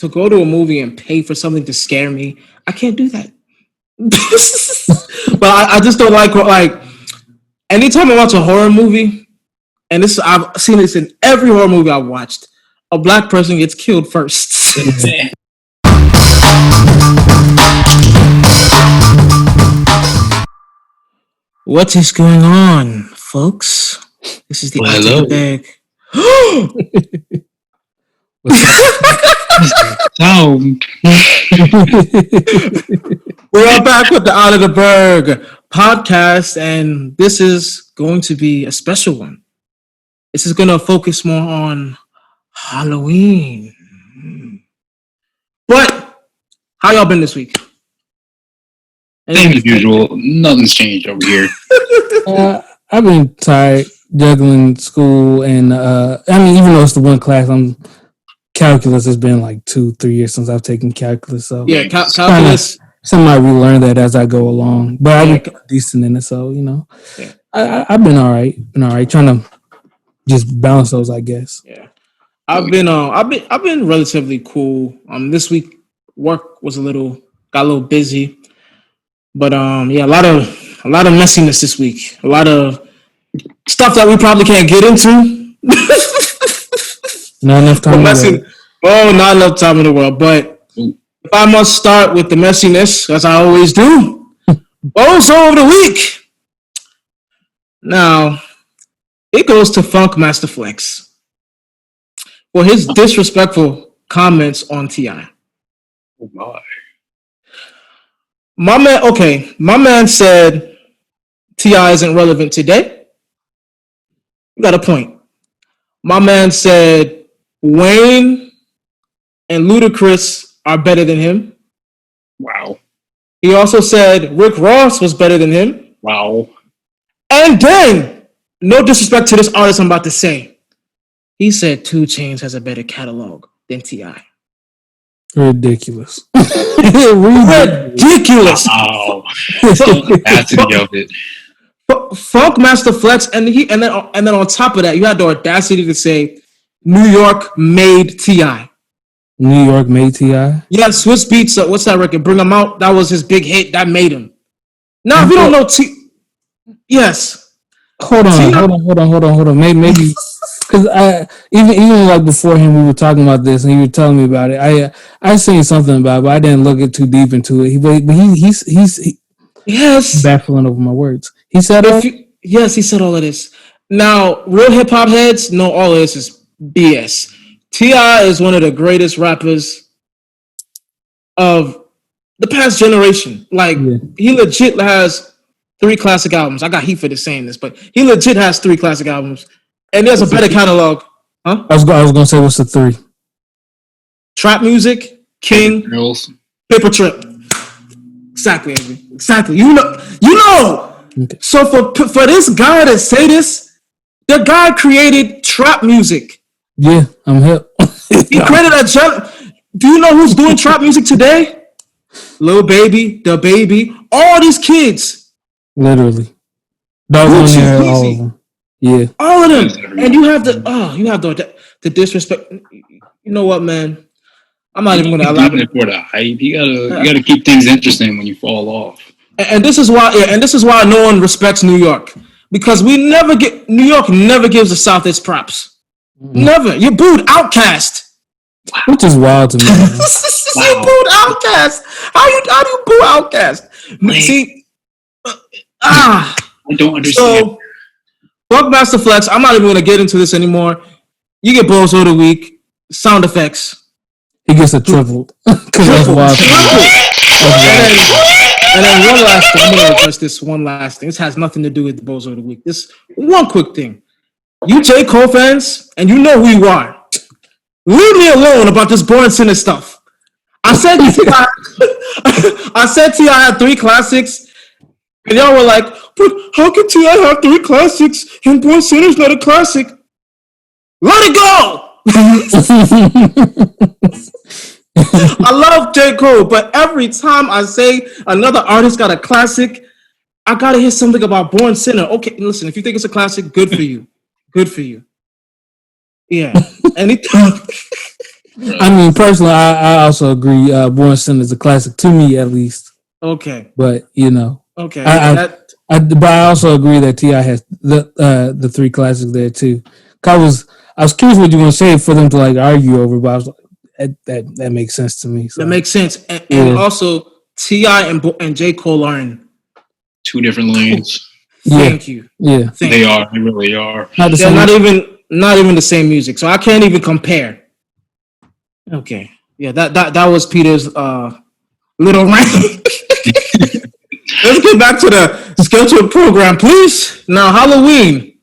to go to a movie and pay for something to scare me, I can't do that. But I just don't like anytime I watch a horror movie, and this I've seen this in every horror movie I've watched, a black person gets killed first. What is going on, folks? This is the Hello. Bag. We are back with the Out of the Berg podcast, and this is going to be a special one. This is going to focus more on Halloween. But how y'all been this week? Same as usual. Nothing's changed over here. I've been tired juggling school, and even though it's the one class calculus has been like 2-3 years since I've taken calculus. So yeah, calculus. Somebody relearn that as I go along, but I've been decent in it. So I've been all right. Trying to just balance those, I guess. Yeah, I've been relatively cool. This week work was got a little busy, but a lot of messiness this week. A lot of stuff that we probably can't get into. Not enough time. Not enough time in the world. But if I must start with the messiness, as I always do, Bozo of the week. Now, it goes to Funkmaster Flex for his disrespectful comments on T.I. Oh my. My man said T.I. isn't relevant today. You got a point. My man said Wayne and Ludacris are better than him. Wow. He also said Rick Ross was better than him. Wow. And then, no disrespect to this artist I'm about to say, he said 2 Chainz has a better catalog than T.I. Ridiculous. Ridiculous. Wow. The capacity of it. Funkmaster Flex, and then on top of that, you had the audacity to say New York made T.I. New York made T.I. Yeah, Swiss Beats. What's that record? Bring 'Em Out. That was his big hit. That made him. Now, if you don't know yes. Hold on. Maybe because even like before him, we were talking about this, and he was telling me about it. I seen something about it, but I didn't look it too deep into it. But he's baffling over my words. He said yes, he said all of this. Now, real hip hop heads know all of this is BS. T.I. is one of the greatest rappers of the past generation. He legit has 3 classic albums. I got heat for saying this, but he legit has 3 classic albums, and there's a better catalog. Huh? I was gonna say, what's the 3? Trap Music, King, Paper Trip. Exactly. You know. Okay. So for this guy to say this, the guy created trap music. Yeah, I'm hip. He created a genre. Do you know who's doing trap music today? Lil Baby, Da Baby, all these kids. Literally. All of them. Yeah. All of them. And you have the disrespect. You know what, man? I'm not even gonna allow it for the hype. You gotta keep things interesting when you fall off. And this is why no one respects New York. Because New York never gives the South its props. Mm-hmm. Never. You booed Outkast. Wow. Which is wild to me. You booed Outkast. How do you boo Outkast? See, I don't understand. So, Funkmaster Flex, I'm not even going to get into this anymore. You get Bozo of the week. Sound effects. He gets a triple. Triple. And then one last thing. I'm going to address this one last thing. This has nothing to do with the Bozo of the week. This one quick thing. You J. Cole fans, and you know who you are. Leave me alone about this Born Sinner stuff. I said T.I. had 3 classics, and y'all were like, but how can T.I. have 3 classics and Born Sinner's not a classic? Let it go! I love J. Cole, but every time I say another artist got a classic, I gotta hear something about Born Sinner. Okay, listen, if you think it's a classic, good for you. Good for you. Yeah. Anytime I mean, personally, I also agree. Born Sin is a classic to me, at least. Okay. But you know, Okay. Yeah, but I also agree that Ti has the three classics there too. I was curious what you want to say for them to like argue over, but I was like, that makes sense to me. So. That makes sense, and also T.I. and J. Cole are in two different lanes. Thank you. Yeah, they are. They really are. They're not even the same music, so I can't even compare. Okay, yeah, that was Peter's little rant. Let's get back to the scheduled program, please. Now, Halloween.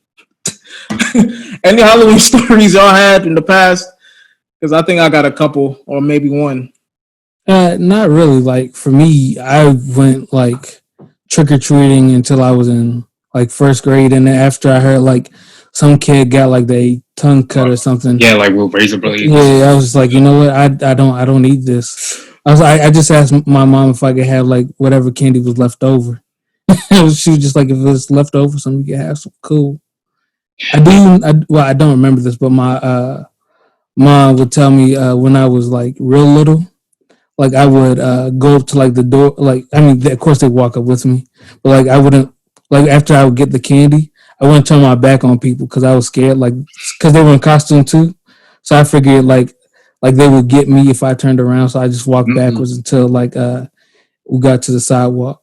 Any Halloween stories y'all had in the past? Because I think I got a couple, or maybe one. Not really. Like for me, I went like trick or treating until I was in like first grade, and then after I heard like some kid got like their tongue cut or something. Yeah, like with razor blades. Yeah, I was like, you know what? I don't need this. I just asked my mom if I could have like whatever candy was left over. She was just like, if it was left over, something you could have. So cool. I don't remember this, but my mom would tell me when I was like real little, like I would go up to like the door, like I mean, of course they walk up with me, but like I wouldn't, like after I would get the candy, I wouldn't turn my back on people because I was scared, like because they were in costume too. So I figured like they would get me if I turned around. So I just walked backwards until like we got to the sidewalk.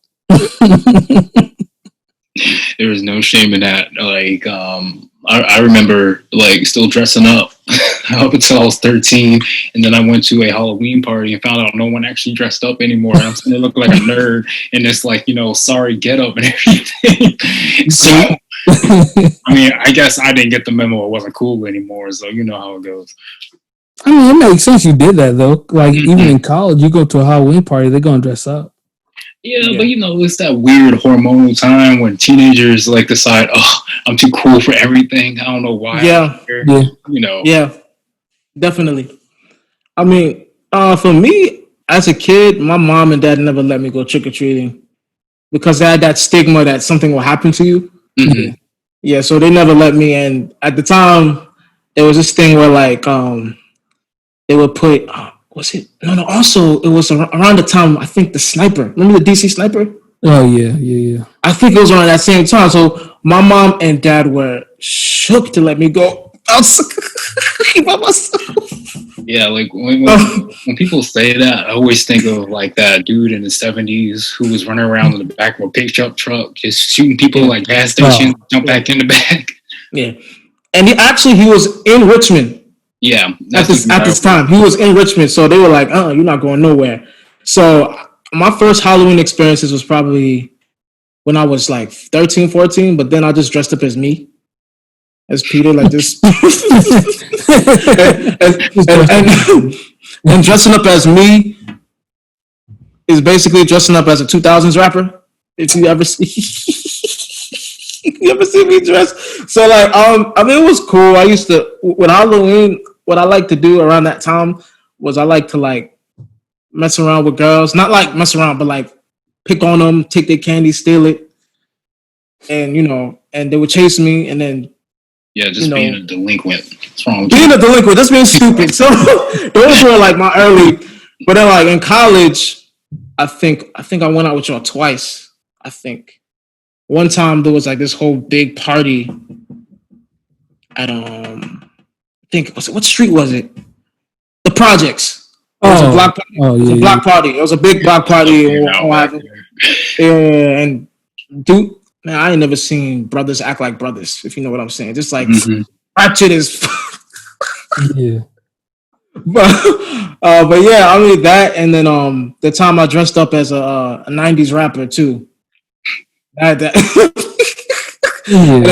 There was no shame in that. Like I remember like still dressing up up until I was 13, and then I went to a Halloween party and found out no one actually dressed up anymore. And I'm starting to look like a nerd in this like, you know, sorry get up and everything. So I mean, I guess I didn't get the memo. It wasn't cool anymore. So you know how it goes. I mean, it makes sense you did that though. Like even in college, you go to a Halloween party, they're gonna dress up. Yeah, but you know, it's that weird hormonal time when teenagers like decide, oh, I'm too cool for everything. I don't know why. Yeah. You know. Yeah, definitely. I mean, for me as a kid, my mom and dad never let me go trick or treating because they had that stigma that something will happen to you. Mm-hmm. Yeah, so they never let me. And at the time, there was this thing where like they would put. Was it? No. Also, it was around the time I think the sniper. Remember the DC sniper? Oh yeah. I think it was around that same time. So my mom and dad were shook to let me go outside by myself. Yeah, like when people say that, I always think of like that dude in the 70s who was running around in the back of a pickup truck, just shooting people like gas stations, jump back in the back. Yeah, and he was in Richmond. Yeah, at this time, he was in Richmond, so they were like, you're not going nowhere." So my first Halloween experiences was probably when I was like 13, 14, but then I just dressed up as me, as Peter, like this, and dressing up as me is basically dressing up as a 2000s rapper. If you ever see. You ever see me dress? So like, I mean, it was cool. I used to with Halloween. What I like to do around that time was I like to like mess around with girls. Not like mess around, but like pick on them, take their candy, steal it, and you know, and they would chase me, and then just being a delinquent. What's wrong with being a delinquent? That's being stupid. So those were like my early. But then like in college, I think I went out with y'all twice. I think. One time there was like this whole big party at I think what street was it? The Projects. It was a block party. It was a block party. It was a big block party. And dude, man, I ain't never seen brothers act like brothers, if you know what I'm saying. Just like ratchet as yeah. But yeah, I mean that, and then the time I dressed up as a 90s rapper too. And then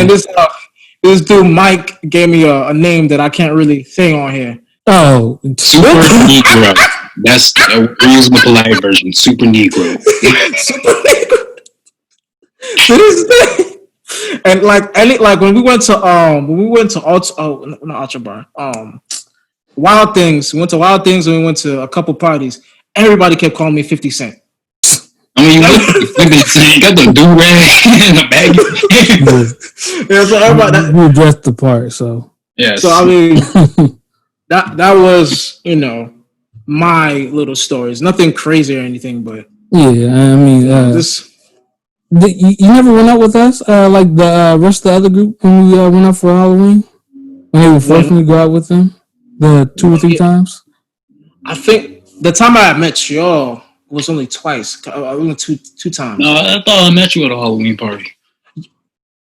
this dude Mike gave me a name that I can't really say on here. Oh, Super Negro. That's we're using the polite version. Super Negro. Super Negro. To this day. And like when we went to Ultra Bar, Wild Things. We went to Wild Things and we went to a couple parties. Everybody kept calling me 50 Cent. I mean, you got the do-rag and the bag. Yeah, so everybody we dressed the part, so yes. So I mean, that was my little stories. Nothing crazy or anything, but Yeah, I mean, this. you never went out with us, like the rest of the other group when we went out for Halloween. When they were forcing me to go out with them, the 2 or 3 times. I think the time I met y'all was only twice. I went two times. No, I thought I met you at a Halloween party.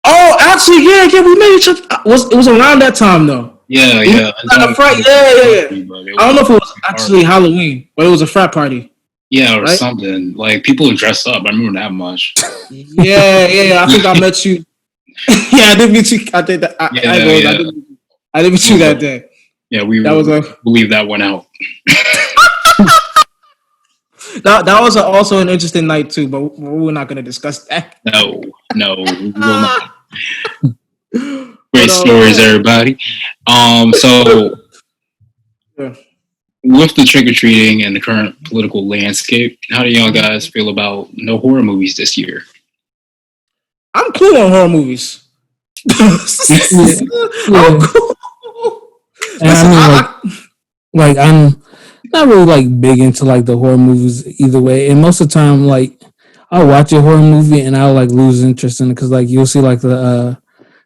Oh, actually, yeah, we made each other. It was around that time though. Yeah. Yeah. I don't know if it was actually Halloween, but it was a frat party. Yeah, or something. Like people dress up. I remember that much. Yeah. I think I met you. Yeah, I did meet you. I think that. I didn't meet you that day. Yeah, believe that went out. That was also an interesting night too, but we're not going to discuss that. No, we will not. Great stories, everybody. So yeah. With the trick or treating and the current political landscape, how do y'all guys feel about no horror movies this year? I'm cool on horror movies. I'm cool. Listen, I'm not really like big into like the horror movies either way, and most of the time, like I'll watch a horror movie and I'll like lose interest in it because like you'll see like the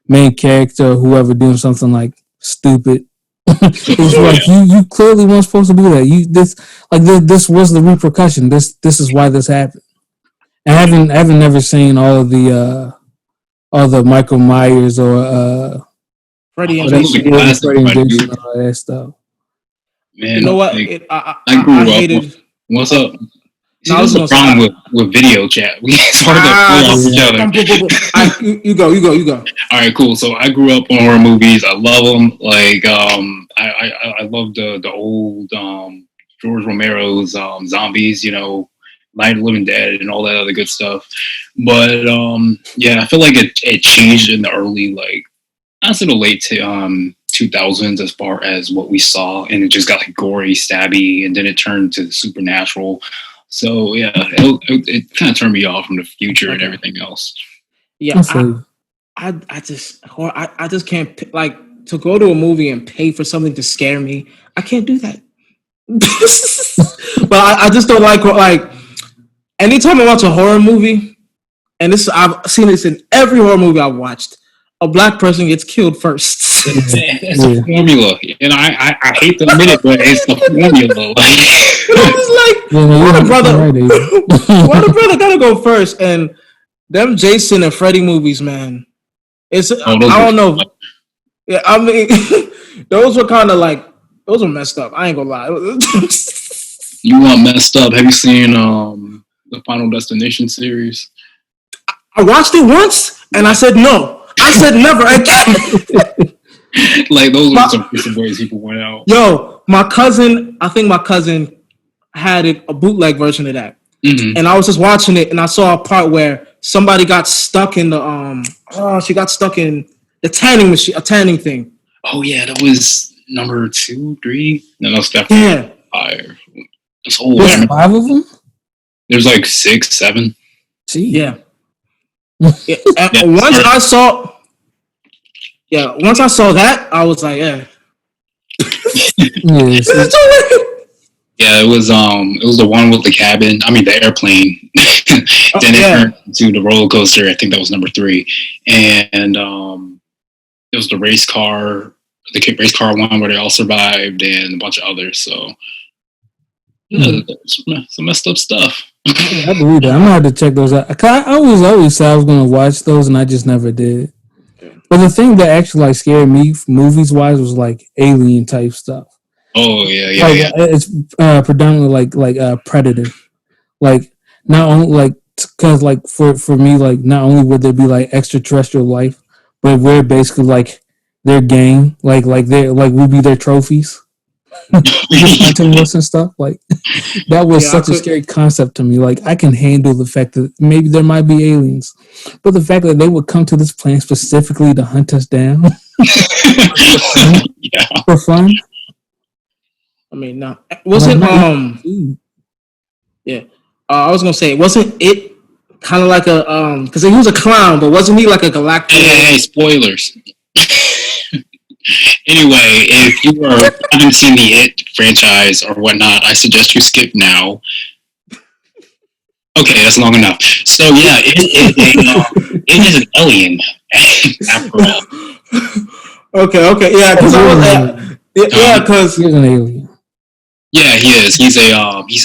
main character or whoever doing something like stupid. It's like you clearly weren't supposed to do that. This was the repercussion. This is why this happened. I haven't never seen all the Michael Myers or Freddy and Jason and all that stuff. Man, you know what? I hated. What's up? See, this is the problem with video chat. We sort of pull off each other. You go. All right, cool. So I grew up on horror movies. I love them. Like, I love the old George Romero's zombies. Night of the Living Dead and all that other good stuff. But I feel like it changed in the early I'd say the late 2000s as far as what we saw, and it just got like gory, stabby, and then it turned to supernatural. So yeah, it kind of turned me off from the future and everything else. Yeah, I just can't to go to a movie and pay for something to scare me. I can't do that. But I just don't like anytime I watch a horror movie, and I've seen this in every horror movie I've watched. A black person gets killed first. It's a formula, and I hate to admit it, but it's the formula. Why the brother gotta go first? And them Jason and Freddy movies, man. I don't know. Yeah, I mean, those were kind of those were messed up. I ain't gonna lie. You want messed up? Have you seen the Final Destination series? I watched it once, and I said no. I said never again. Those were some recent ways people went out. Yo, I think my cousin had a bootleg version of that. Mm-hmm. And I was just watching it, and I saw a part where somebody got stuck in the she got stuck in the tanning machine, a tanning thing. Oh yeah, that was number 2, 3. No, that's definitely fire. That's old. There's 5 of them. There's 6, 7. Gee. Yeah. Once I saw that, I was like, yeah. Yeah, it was the one with the cabin. I mean, the airplane. Then it turned into the roller coaster. I think that was number 3, and it was the race car one where they all survived, and a bunch of others. So some messed up stuff. I believe that. I'm gonna have to check those out. I always said I was gonna watch those, and I just never did. But the thing that actually scared me, movies wise, was alien type stuff. Oh yeah. It's predominantly Predator. Not only because for me not only would there be extraterrestrial life, but we're basically their game, they're we be their trophies. Hunting us and stuff that was such a scary concept to me. I can handle the fact that maybe there might be aliens, but the fact that they would come to this planet specifically to hunt us down for fun. I mean, no, wasn't yeah. I was gonna say, wasn't it kind of like a because he was a clown, but wasn't he like a galactic? Hey, spoilers. Anyway, if you haven't seen the It franchise or whatnot, I suggest you skip now. Okay, that's long enough. So yeah, it is an alien after all. Okay, yeah, because I was, yeah, because He's an alien. Yeah, he is. He's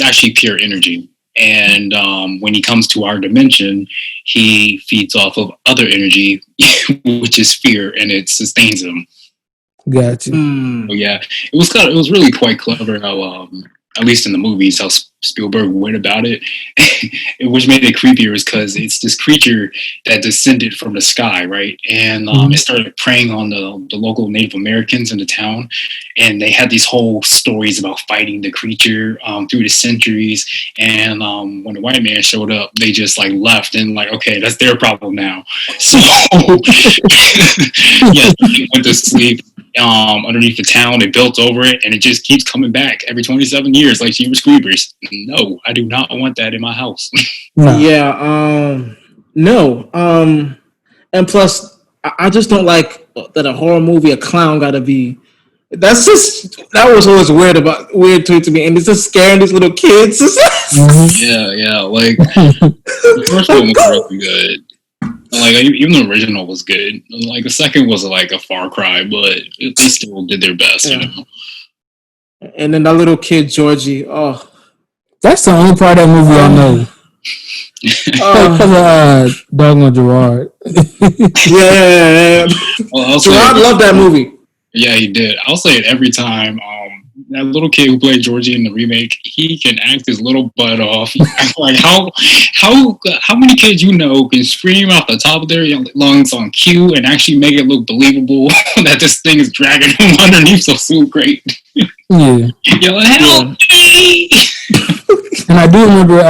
actually pure energy, and when he comes to our dimension, he feeds off of other energy, which is fear, and it sustains him. Gotcha. So yeah, it was really quite clever how at least in the movies how Spielberg went about it, which made it creepier is because it's this creature that descended from the sky, right? And it started preying on the local Native Americans in the town, and they had these whole stories about fighting the creature through the centuries. And when the white man showed up, they just like left and like, okay, that's their problem now. So yes, he went to sleep underneath the town. They built over it, and it just keeps coming back every 27 years, like Jeepers Creepers. No, I do not want that in my house. No. yeah, no, and plus, I just don't like that a horror movie a clown got to be. That was always weird to me, and it's just scaring these little kids. Yeah, like the first one was really good. Like even the original was good. Like the second was like a far cry, but they still did their best, you know. And then that little kid Georgie. Oh, that's the only part of that movie I know. Because Dogma Gerard. yeah. Well, Gerard loved that movie. Yeah, he did. I'll say it every time. That little kid who played Georgie in the remake, he can act his little butt off. Like how many kids you know can scream out the top of their lungs on cue and actually make it look believable that this thing is dragging him underneath so great. Yeah. Yo, help me! And I do remember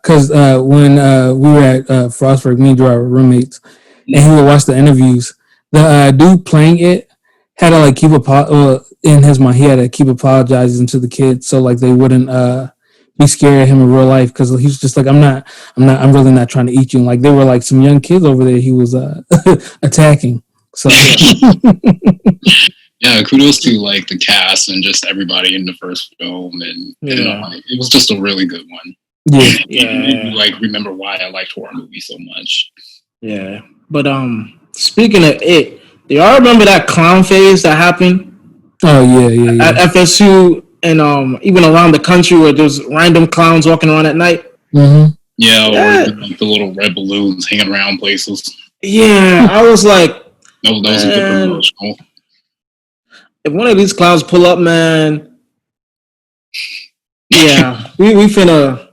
because when we were at Frostburg, me and Gerard were roommates, and he would watch the interviews. The dude playing it had to like keep in his mind. He had to keep apologizing to the kids so like they wouldn't be scared of him in real life because he was just like, I'm really not trying to eat you. And like they were like some young kids over there. He was attacking. So. Yeah, kudos to like the cast and just everybody in the first film, and it was just a really good one. Yeah. Like remember why I liked horror movies so much. Yeah, but speaking of it, do y'all remember that clown phase that happened? Oh yeah. At FSU and even around the country where there's random clowns walking around at night. Mm-hmm. Yeah, or like the little red balloons hanging around places. Yeah, I was like, that was a good promotional. If one of these clowns pull up, man, yeah, we finna.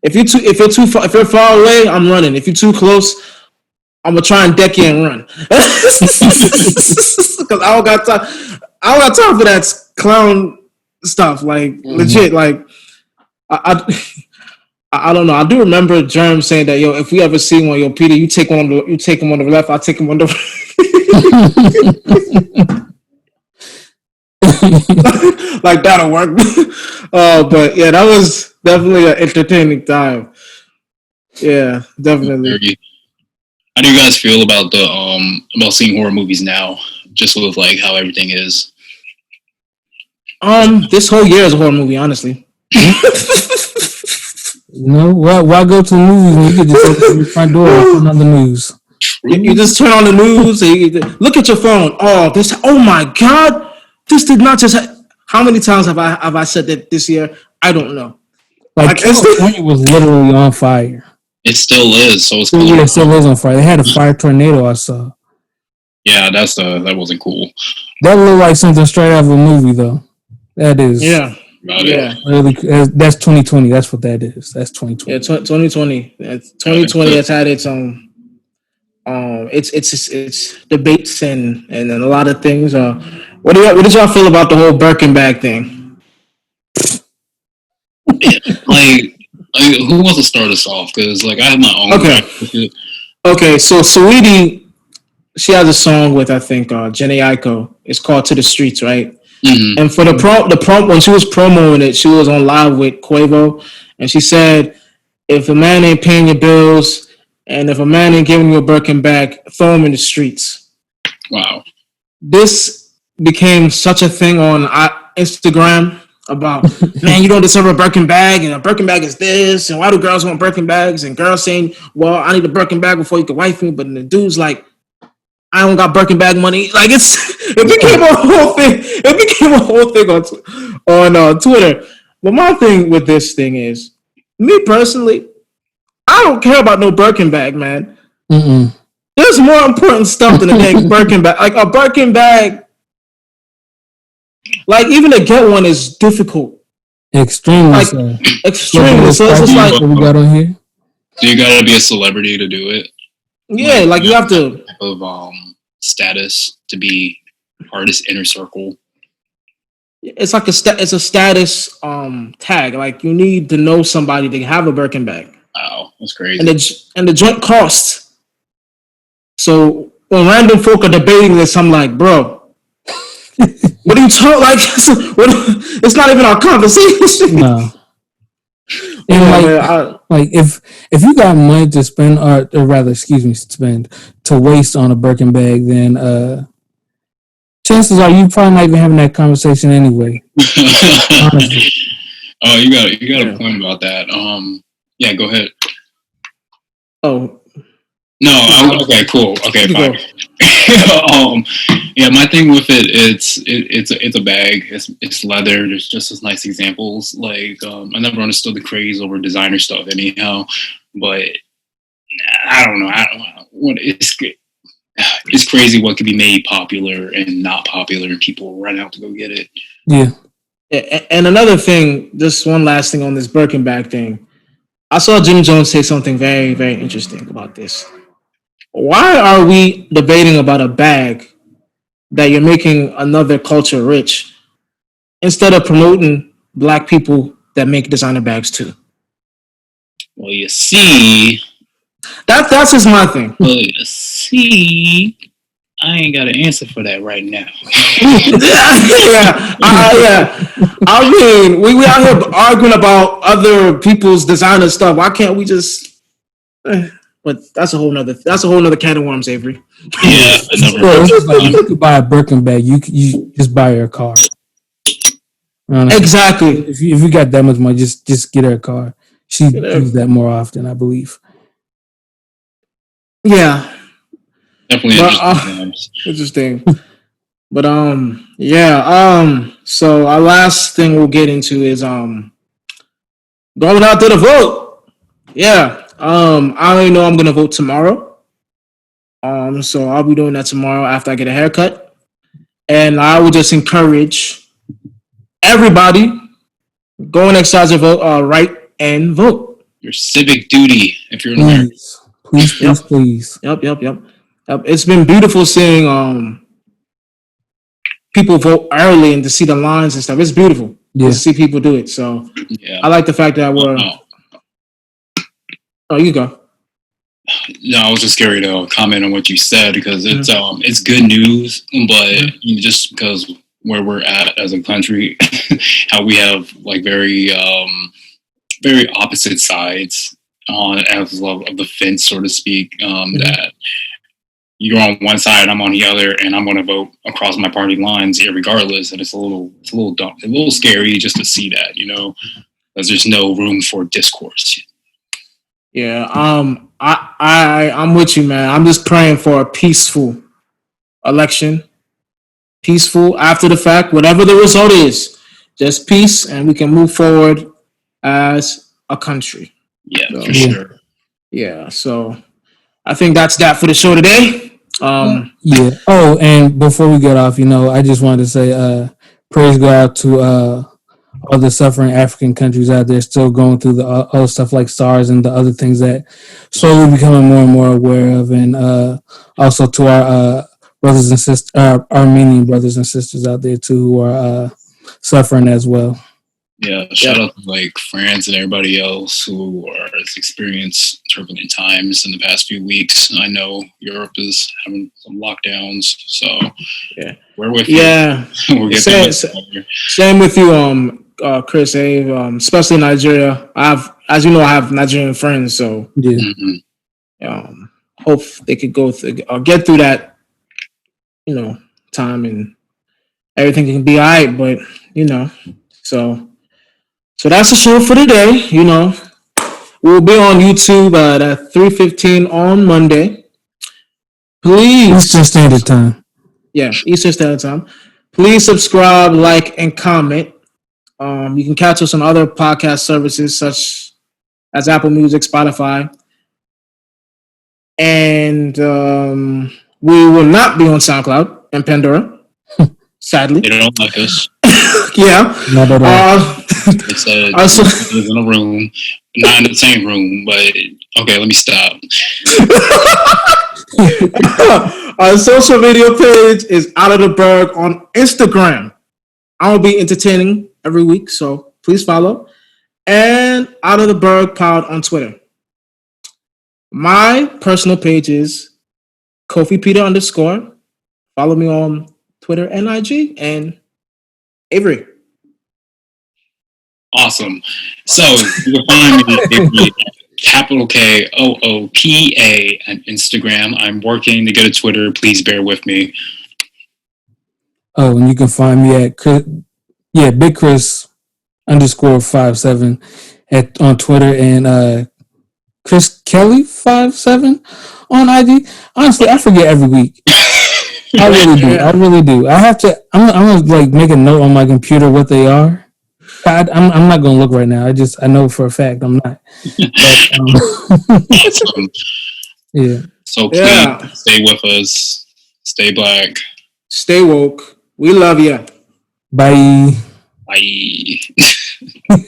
If you're far away, I'm running. If you're too close, I'm gonna try and deck you and run. Because I don't got time. I don't got time for that clown stuff. Like legit, like I don't know. I do remember Germ saying that, yo, if we ever see one, yo, Peter, you take him on the left, I'll take him on the right. Like that'll work. But yeah, that was definitely an entertaining time. Yeah, definitely. How do you guys feel about about seeing horror movies now? Just with like how everything is. This whole year is a horror movie, honestly. Why go to the movies when you could just open your front door and turn on the news? You just turn on the news. Look at your phone. Oh my God. This did not just. How many times have I said that this year? I don't know. Like California was literally on fire. It still is. So it's cool. Yeah, it still is on fire. They had a fire tornado I saw. Yeah, that wasn't cool. That looked like something straight out of a movie, though. That is. Yeah. Really, that's 2020. That's what that is. That's 2020. Yeah, 2020. 2020 has had its own. It's debates and a lot of things. What did y'all feel about the whole Birkin bag thing? like who wants to start us off? Because like I have my own. Okay. So Saweetie, she has a song with I think Jenny Aiko. It's called "To the Streets," right? Mm-hmm. And for the prom when she was promoting it, she was on live with Quavo, and she said, "If a man ain't paying your bills, and if a man ain't giving you a Birkin bag, throw him in the streets." Wow. This became such a thing on Instagram about, man, you don't deserve a Birkin bag, and a Birkin bag is this, and why do girls want Birkin bags? And girls saying, well, I need a Birkin bag before you can wife me, but the dude's like, I don't got Birkin bag money. Like it became a whole thing. It became a whole thing on Twitter. But my thing with this thing is, me personally, I don't care about no Birkin bag, man. Mm-mm. There's more important stuff than a dang Birkin bag. Like a Birkin bag, like even to get one is difficult. Extremely Like so. extremely. So it's just like what we got on here. So you gotta be a celebrity to do it. yeah, like you have to type of status to be part of this inner circle. It's like it's a status tag. Like you need to know somebody to have a Birkin bag. Wow, that's crazy. And the joint cost. So when random folk are debating this, I'm like, bro, what are you talking? Like, it's not even our conversation. No. And like if you got money to spend, or rather, spend to waste on a Birkin bag, then chances are you probably not even having that conversation anyway. Honestly. Oh, you got a point about that. Yeah, go ahead. Oh. No, okay, cool. Okay, fine. Yeah, my thing with it's a bag. It's leather. There's just as nice examples. Like, I never understood the craze over designer stuff anyhow, but I don't know. It's crazy what could be made popular and not popular, and people run out to go get it. Yeah. And another thing, just one last thing on this Birkin bag thing. I saw Jim Jones say something very, very interesting about this. Why are we debating about a bag that you're making another culture rich instead of promoting black people that make designer bags too? Well, you see, that's just my thing. Well, you see, I ain't got an answer for that right now. Yeah. I mean, we out here arguing about other people's designer stuff. Why can't we just? But that's a whole nother can of worms, Avery. Yeah, you could buy a Birkin bag. You just buy her a car. Exactly. If you got that much money, just get her a car. She does that more often, I believe. Yeah. Definitely interesting. But so our last thing we'll get into is going out to the vote. Yeah. I already know I'm gonna vote tomorrow. So I'll be doing that tomorrow after I get a haircut. And I would just encourage everybody go and exercise your vote, right, and vote. Your civic duty if you're an American. Please. Yep. It's been beautiful seeing people vote early and to see the lines and stuff. It's beautiful to see people do it. So I like the fact that we're. Oh, you go. No, I was just scared to comment on what you said because it's good news, but just because where we're at as a country, how we have like very very opposite sides on of the fence, so to speak. That you're on one side, I'm on the other, and I'm going to vote across my party lines, regardless. And it's a little dumb, a little scary just to see that, because there's no room for discourse. Yeah, I'm with you, man. I'm just praying for a peaceful election. Peaceful after the fact, whatever the result is, just peace, and we can move forward as a country. Yeah, so, for sure. Yeah, so I think that's that for the show today. Yeah. Oh, and before we get off, I just wanted to say praise go out to all the suffering African countries out there still going through the other stuff like SARS and the other things that slowly becoming more and more aware of, and also to our brothers and sisters, our Armenian brothers and sisters out there too who are suffering as well. Yeah, shout out to like France and everybody else who has experienced turbulent times in the past few weeks. I know Europe is having some lockdowns, so we're with you. Yeah, we're getting same with you, Chris, especially Nigeria. As you know, I have Nigerian friends, so hope they could go through or get through that, time, and everything can be alright. But so that's the show for today. We'll be on YouTube at 3:15 on Monday. Please, Eastern Standard Time. yeah, Eastern Standard Time. Please subscribe, like, and comment. You can catch us on other podcast services such as Apple Music, Spotify, and we will not be on SoundCloud and Pandora, sadly. They don't like us. Yeah. Not at all. They said in a room, not in the same room, but okay, let me stop. Our social media page is Out of the Berg on Instagram. I'll be entertaining every week, so please follow. And Out of the Berg Pod on Twitter. My personal page is Kofi Peter _ Follow me on Twitter and IG. And Avery. Awesome. So you can find me capital KOOPA on Instagram. I'm working to get a Twitter. Please bear with me. Oh, and you can find me at Big Chris _57 on Twitter and Chris Kelly 57 on IG. Honestly, I forget every week. I really do. I really do. I have to. I'm gonna like make a note on my computer what they are. I'm not gonna look right now. I know for a fact I'm not. But, Awesome. Yeah. So please stay with us. Stay black. Stay woke. We love you. Bye. Bye.